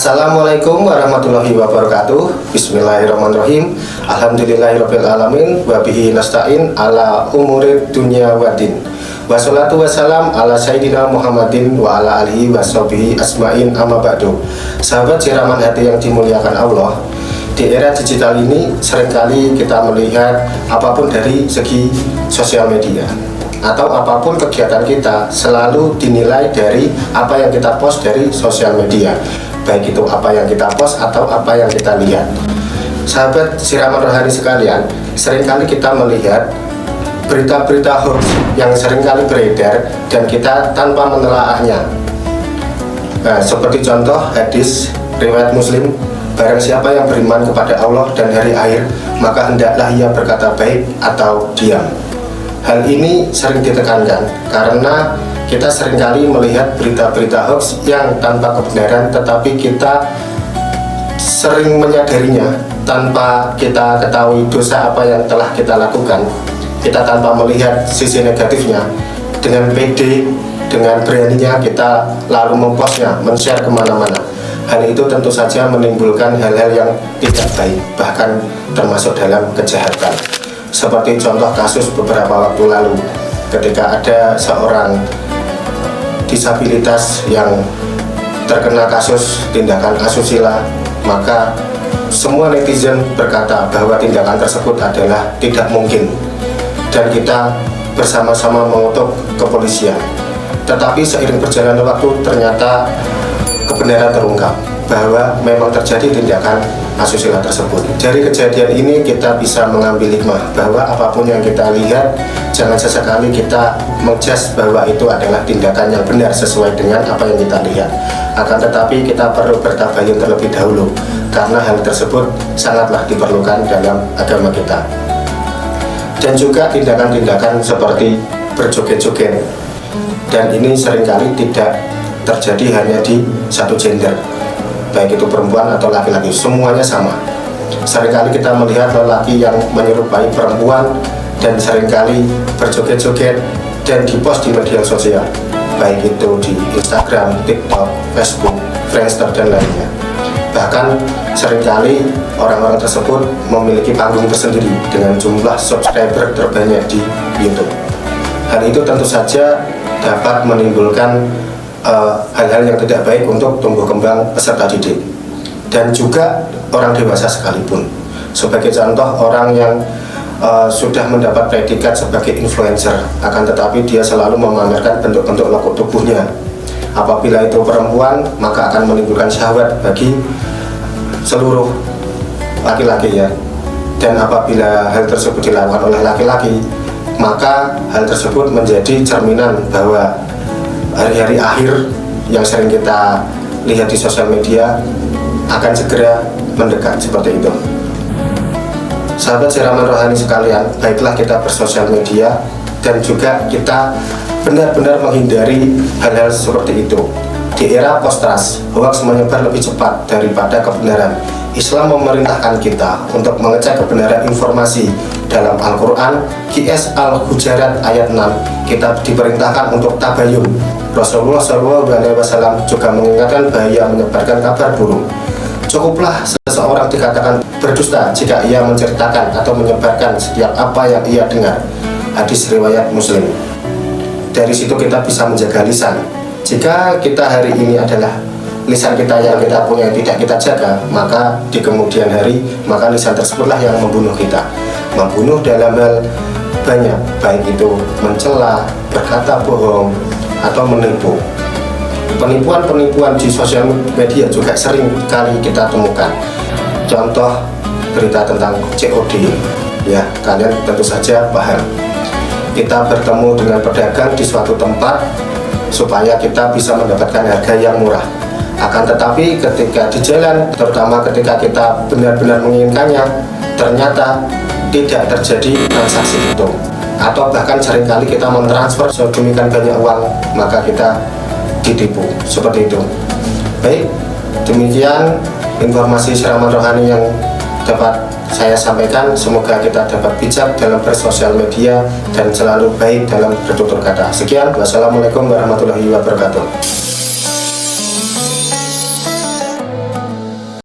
Assalamualaikum warahmatullahi wabarakatuh. Bismillahirrahmanirrahim. Alhamdulillahirabbil alamin wa bihi nasta'in ala umurid dunya waddin. Wassalatu wassalam ala sayyidina Muhammadin wa ala alihi washabihi asma'in amma ba'du. Sahabat siraman hati yang dimuliakan Allah, di era digital ini seringkali kita melihat apapun dari segi sosial media atau apapun kegiatan kita selalu dinilai dari apa yang kita post dari sosial media, baik itu apa yang kita post atau apa yang kita lihat. Sahabat siraman rohani sekalian, seringkali kita melihat berita-berita hoax yang seringkali beredar dan kita tanpa menelaahnya. Seperti contoh hadis riwayat Muslim, barang siapa yang beriman kepada Allah dan hari akhir, maka hendaklah ia berkata baik atau diam. Hal ini sering ditekankan karena kita seringkali melihat berita-berita hoax yang tanpa kebenaran, tetapi kita sering menyadarinya tanpa kita ketahui dosa apa yang telah kita lakukan. Kita tanpa melihat sisi negatifnya, dengan pede, dengan beraninya kita lalu mempostnya, men-share kemana-mana. Hal itu tentu saja menimbulkan hal-hal yang tidak baik, bahkan termasuk dalam kejahatan. Seperti contoh kasus beberapa waktu lalu, ketika ada seorang disabilitas yang terkena kasus tindakan asusila, maka semua netizen berkata bahwa tindakan tersebut adalah tidak mungkin, dan kita bersama-sama mengutuk kepolisian. Tetapi seiring berjalannya waktu, ternyata kebenaran terungkap bahwa memang terjadi tindakan asusila tersebut. Dari kejadian ini kita bisa mengambil hikmah bahwa apapun yang kita lihat, jangan sesekali kita menjudge bahwa itu adalah tindakan yang benar sesuai dengan apa yang kita lihat. Akan tetapi kita perlu bertabayun terlebih dahulu, karena hal tersebut sangatlah diperlukan dalam agama kita. Dan juga tindakan-tindakan seperti berjoget-joget, dan ini seringkali tidak terjadi hanya di satu gender, baik itu perempuan atau laki-laki, semuanya sama. Seringkali kita melihat lelaki yang menyerupai perempuan dan seringkali berjoget-joget dan dipost di media sosial, baik itu di Instagram, TikTok, Facebook, Friendster, dan lainnya. Bahkan seringkali orang-orang tersebut memiliki panggung tersendiri dengan jumlah subscriber terbanyak di YouTube. Hal itu tentu saja dapat menimbulkan hal-hal yang tidak baik untuk tumbuh kembang peserta didik dan juga orang dewasa sekalipun. Sebagai contoh, orang yang sudah mendapat predikat sebagai influencer, akan tetapi dia selalu memamerkan bentuk-bentuk lekuk tubuhnya. Apabila itu perempuan, maka akan menimbulkan syahwat bagi seluruh laki-laki ya. Dan apabila hal tersebut dilakukan oleh laki-laki, maka hal tersebut menjadi cerminan bahwa hari-hari akhir yang sering kita lihat di sosial media akan segera mendekat, seperti itu. Sahabat siraman rohani sekalian, baiklah kita bersosial media dan juga kita benar-benar menghindari hal-hal seperti itu. Di era post-trust, hoax menyebar lebih cepat daripada kebenaran. Islam memerintahkan kita untuk mengecek kebenaran informasi. Dalam Al-Quran, QS Al-Hujarat ayat 6, kita diperintahkan untuk tabayun. Rasulullah SAW juga mengingatkan bahaya menyebarkan kabar burung. Cukuplah seseorang dikatakan berdusta jika ia menceritakan atau menyebarkan setiap apa yang ia dengar. Hadis riwayat Muslim. Dari situ kita bisa menjaga lisan. Jika kita hari ini adalah lisan kita yang kita punya yang tidak kita jaga, maka di kemudian hari, maka lisan tersebutlah yang membunuh kita. Membunuh dalam hal banyak, baik itu mencela, berkata bohong, atau menipu. Penipuan-penipuan di sosial media juga sering kali kita temukan. Contoh berita tentang COD, ya kalian tentu saja paham. Kita bertemu dengan pedagang di suatu tempat supaya kita bisa mendapatkan harga yang murah. Akan tetapi ketika di jalan, terutama ketika kita benar-benar menginginkannya, ternyata tidak terjadi transaksi itu, atau bahkan seringkali kita mentransfer sedemikian banyak uang, maka kita ditipu, seperti itu. Baik, demikian informasi siraman rohani yang dapat saya sampaikan. Semoga kita dapat bijak dalam bersosial media dan selalu baik dalam bertutur kata. Sekian, wassalamualaikum warahmatullahi wabarakatuh.